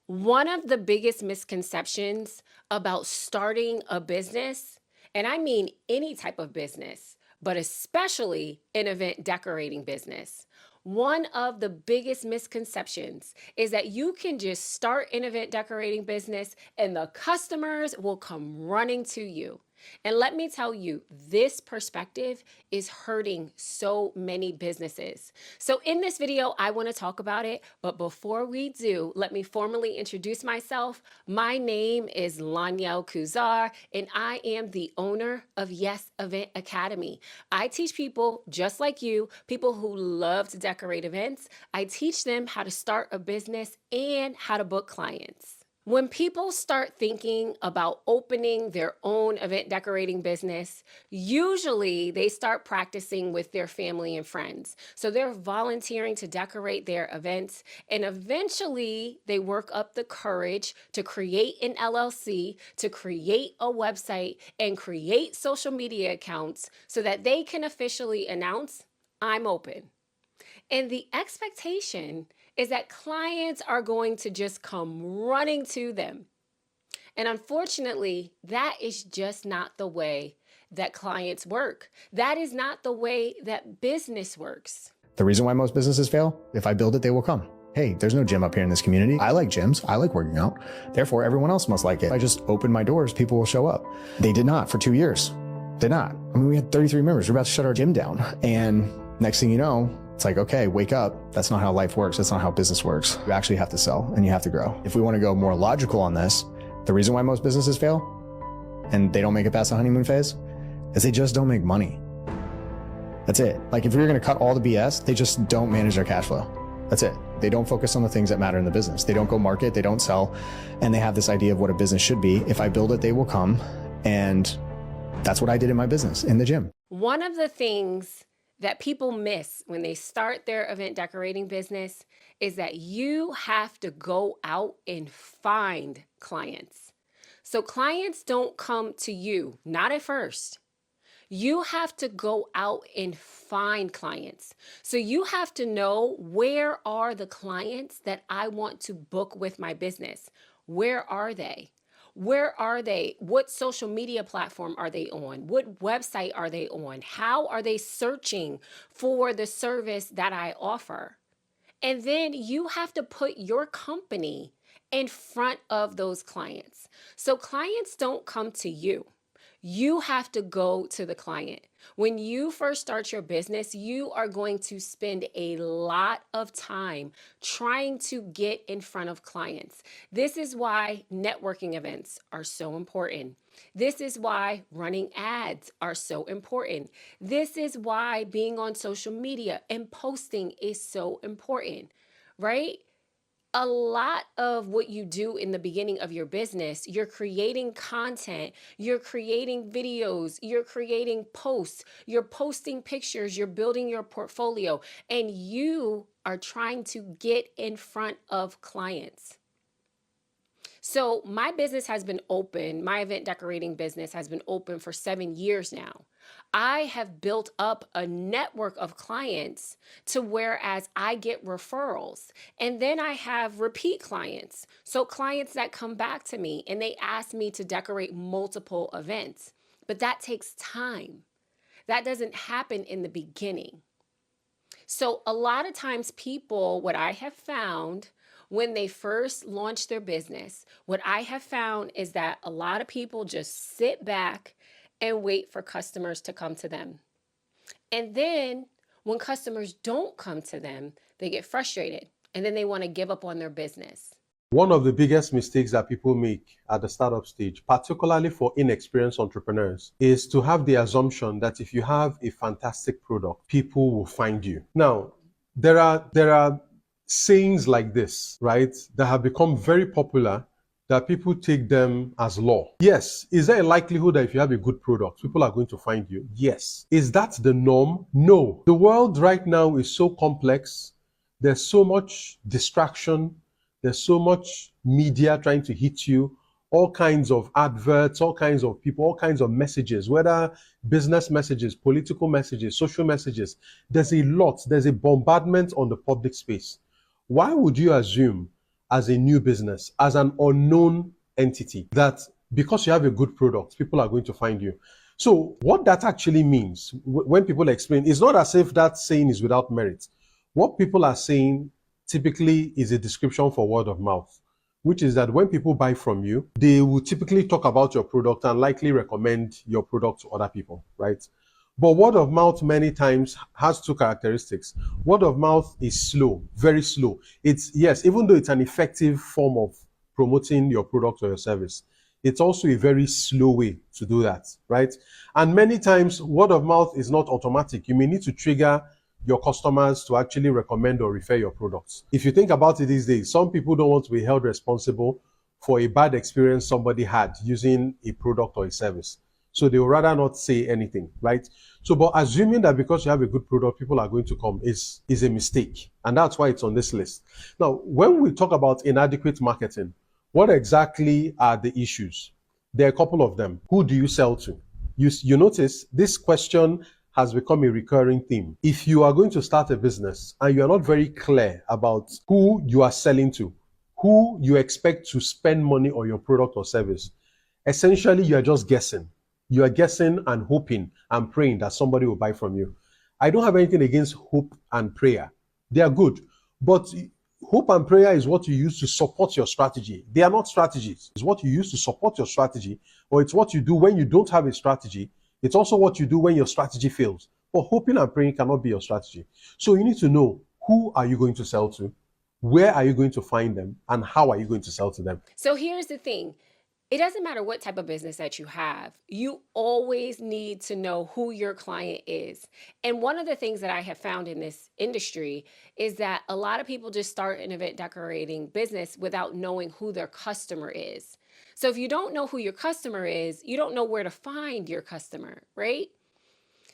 One of the biggest misconceptions about starting a business, and I mean any type of business, but especially an event decorating business, one of the biggest misconceptions is that you can just start an event decorating business and the customers will come running to you. And let me tell you, this perspective is hurting so many businesses. So in this video, I want to talk about it. But before we do, let me formally introduce myself. My name is Lanielle Kuzar, and I am the owner of Yes Event Academy. I teach people just like you, people who love to decorate events. I teach them how to start a business and how to book clients. When people start thinking about opening their own event decorating business, usually they start practicing with their family and friends. So they're volunteering to decorate their events, and eventually they work up the courage to create an LLC, to create a website, and create social media accounts so that they can officially announce, I'm open. And the expectation is that clients are going to just come running to them. And unfortunately, that is just not the way that clients work. That is not the way that business works. The reason why most businesses fail, if I build it, they will come. Hey, there's no gym up here in this community. I like gyms. I like working out. Therefore, everyone else must like it. If I just open my doors, people will show up. They did not for 2 years. Did not. I mean, we had 33 members. We're about to shut our gym down. And next thing you know, it's like, okay, wake up. That's not how life works. That's not how business works. You actually have to sell and you have to grow. If we want to go more logical on this, the reason why most businesses fail and they don't make it past the honeymoon phase is they just don't make money. That's it. Like if you're going to cut all the BS, they just don't manage their cash flow. That's it. They don't focus on the things that matter in the business. They don't go market, they don't sell, and they have this idea of what a business should be. If I build it, they will come. And that's what I did in my business, in the gym. One of the things that people miss when they start their event decorating business is that you have to go out and find clients. So clients don't come to you, not at first. You have to go out and find clients. So you have to know, where are the clients that I want to book with my business? Where are they? Where are they? What social media platform are they on? What website are they on? How are they searching for the service that I offer? And then you have to put your company in front of those clients. So clients don't come to you. You have to go to the client. When you first start your business, you are going to spend a lot of time trying to get in front of clients. This is why networking events are so important. This is why running ads are so important. This is why being on social media and posting is so important, right? A lot of what you do in the beginning of your business, you're creating content, you're creating videos, you're creating posts, you're posting pictures, you're building your portfolio, and you are trying to get in front of clients. So my business has been open. My event decorating business has been open for 7 years now. I have built up a network of clients to whereas I get referrals. And then I have repeat clients. So clients that come back to me and they ask me to decorate multiple events. But that takes time. That doesn't happen in the beginning. So a lot of times people, what I have found when they first launch their business, what I have found is that a lot of people just sit back and wait for customers to come to them. And then when customers don't come to them, they get frustrated and then they want to give up on their business. One of the biggest mistakes that people make at the startup stage, particularly for inexperienced entrepreneurs, is to have the assumption that if you have a fantastic product, people will find you. Now, there are sayings like this, right, that have become very popular, that people take them as law. Yes. Is there a likelihood that if you have a good product, people are going to find you? Yes. Is that the norm? No. The world right now is so complex. There's so much distraction. There's so much media trying to hit you, all kinds of adverts, all kinds of people, all kinds of messages, whether business messages, political messages, social messages. There's a lot. There's a bombardment on the public space. Why would you assume as a new business, as an unknown entity, that because you have a good product, people are going to find you. So what that actually means, when people explain, it's not as if that saying is without merit. What people are saying typically is a description for word of mouth, which is that when people buy from you, they will typically talk about your product and likely recommend your product to other people, right? But word of mouth many times has two characteristics. Word of mouth is slow, very slow. It's, yes, even though it's an effective form of promoting your product or your service, it's also a very slow way to do that, right? And many times word of mouth is not automatic. You may need to trigger your customers to actually recommend or refer your products. If you think about it these days, some people don't want to be held responsible for a bad experience somebody had using a product or a service. So they would rather not say anything, right? So, but assuming that because you have a good product, people are going to come is a mistake. And that's why it's on this list. Now, when we talk about inadequate marketing, what exactly are the issues? There are a couple of them. Who do you sell to? You notice this question has become a recurring theme. If you are going to start a business and you are not very clear about who you are selling to, who you expect to spend money on your product or service, essentially you are just guessing. You are guessing and hoping and praying that somebody will buy from you. I don't have anything against hope and prayer. They are good. But hope and prayer is what you use to support your strategy. They are not strategies. It's what you use to support your strategy, or it's what you do when you don't have a strategy. It's also what you do when your strategy fails. But hoping and praying cannot be your strategy. So you need to know, who are you going to sell to? Where are you going to find them? And how are you going to sell to them? So here's the thing. It doesn't matter what type of business that you have. You always need to know who your client is. And one of the things that I have found in this industry is that a lot of people just start an event decorating business without knowing who their customer is. So if you don't know who your customer is, you don't know where to find your customer, right?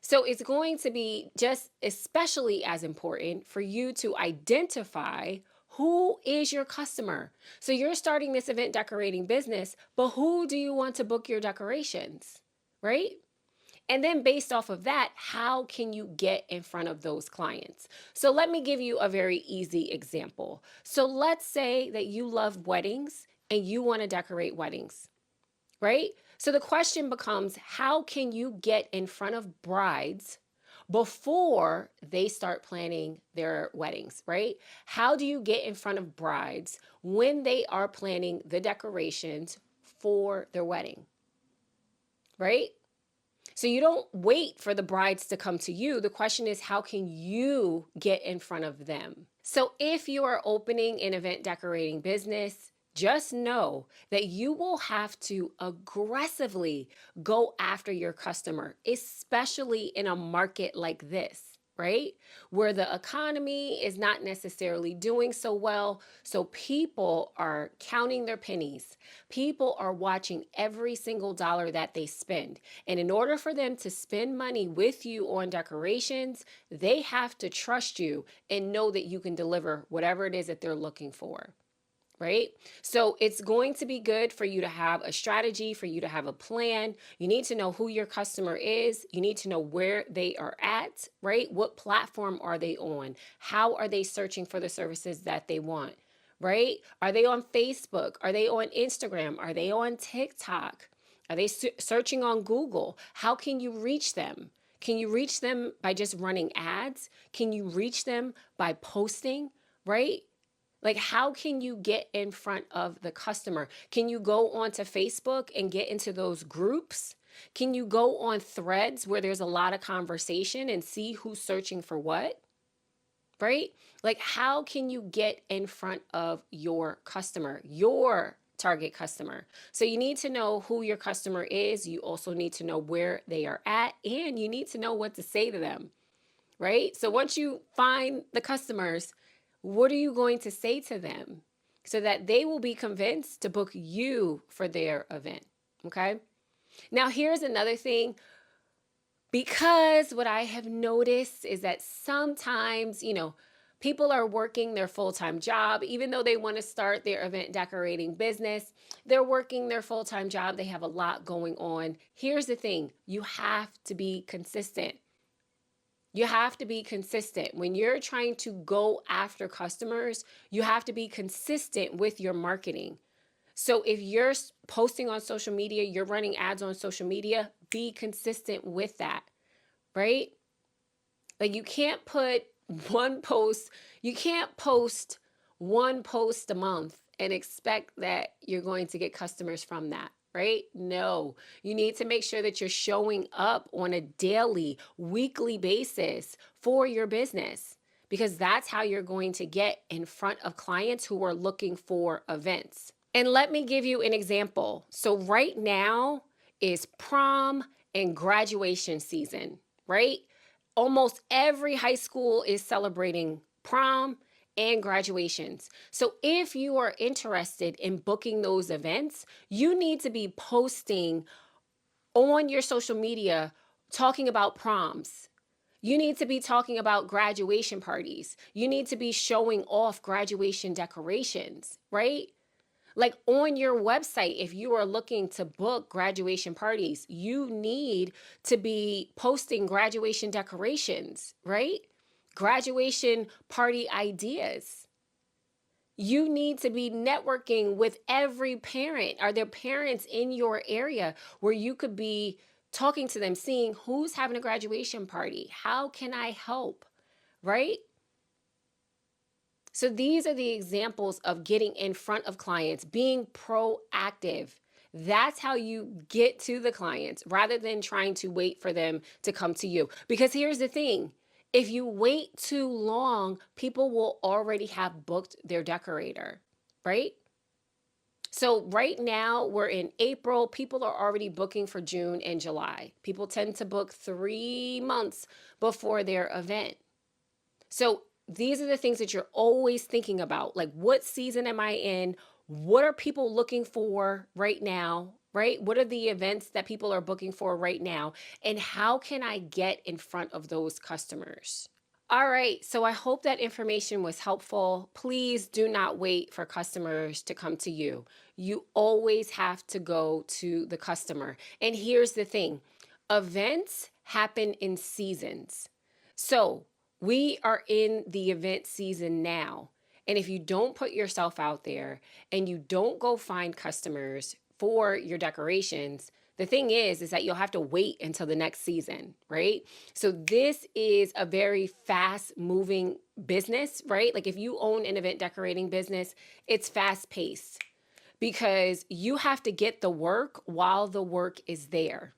So it's going to be just especially as important for you to identify who is your customer. So you're starting this event decorating business, but who do you want to book your decorations, right? And then based off of that, how can you get in front of those clients? So let me give you a very easy example. So let's say that you love weddings and you want to decorate weddings, right? So the question becomes, how can you get in front of brides before they start planning their weddings, right? How do you get in front of brides when they are planning the decorations for their wedding, right? So you don't wait for the brides to come to you. The question is, how can you get in front of them? So if you are opening an event decorating business, just know that you will have to aggressively go after your customer, especially in a market like this, right? Where the economy is not necessarily doing so well. So people are counting their pennies. People are watching every single dollar that they spend. And in order for them to spend money with you on decorations, they have to trust you and know that you can deliver whatever it is that they're looking for. Right? So it's going to be good for you to have a strategy, for you to have a plan. You need to know who your customer is. You need to know where they are at, right? What platform are they on? How are they searching for the services that they want, right? Are they on Facebook? Are they on Instagram? Are they on TikTok? Are they searching on Google? How can you reach them? Can you reach them by just running ads? Can you reach them by posting, right? Like, how can you get in front of the customer? Can you go onto Facebook and get into those groups? Can you go on threads where there's a lot of conversation and see who's searching for what? Right? Like, how can you get in front of your customer, your target customer? So you need to know who your customer is. You also need to know where they are at, and you need to know what to say to them, right? So once you find the customers, what are you going to say to them so that they will be convinced to book you for their event? Okay. Now, here's another thing, because what I have noticed is that sometimes, people are working their full-time job, even though they want to start their event decorating business. They're working their full-time job. They have a lot going on. Here's the thing. You have to be consistent. You have to be consistent. When you're trying to go after customers, you have to be consistent with your marketing. So if you're posting on social media, you're running ads on social media, be consistent with that, right? Like you can't put one post, you can't post one post a month and expect that you're going to get customers from that, right? No, you need to make sure that you're showing up on a daily, weekly basis for your business, because that's how you're going to get in front of clients who are looking for events. And let me give you an example. So right now is prom and graduation season, right? Almost every high school is celebrating prom and graduations. So if you are interested in booking those events, you need to be posting on your social media talking about proms. You need to be talking about graduation parties. You need to be showing off graduation decorations, right? Like on your website, if you are looking to book graduation parties, you need to be posting graduation decorations, right? Graduation party ideas. You need to be networking with every parent. Are there parents in your area where you could be talking to them, seeing who's having a graduation party? How can I help, right? So these are the examples of getting in front of clients, being proactive. That's how you get to the clients rather than trying to wait for them to come to you. Because here's the thing, if you wait too long, people will already have booked their decorator, right? So right now we're in April. People are already booking for June and July. People tend to book 3 months before their event. So these are the things that you're always thinking about. Like, what season am I in? What are people looking for right now? Right? What are the events that people are booking for right now? And how can I get in front of those customers? All right, so I hope that information was helpful. Please do not wait for customers to come to you. You always have to go to the customer. And here's the thing, events happen in seasons. So we are in the event season now. And if you don't put yourself out there and you don't go find customers for your decorations, the thing is that you'll have to wait until the next season, right? So this is a very fast moving business, right? Like if you own an event decorating business, it's fast paced because you have to get the work while the work is there.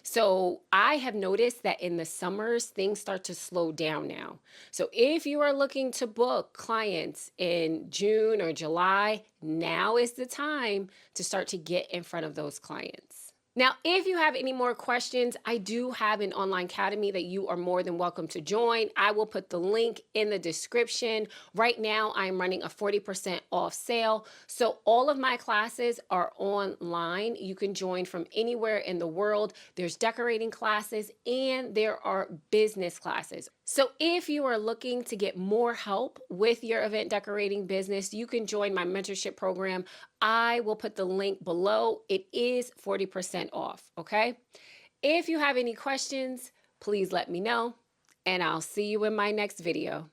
So I have noticed that in the summers, things start to slow down now. So if you are looking to book clients in June or July, now is the time to start to get in front of those clients. Now, if you have any more questions, I do have an online academy that you are more than welcome to join. I will put the link in the description. Right now, I'm running a 40% off sale. So all of my classes are online. You can join from anywhere in the world. There's decorating classes and there are business classes. So if you are looking to get more help with your event decorating business, you can join my mentorship program. I will put the link below. It is 40% off, okay? If you have any questions, please let me know, and I'll see you in my next video.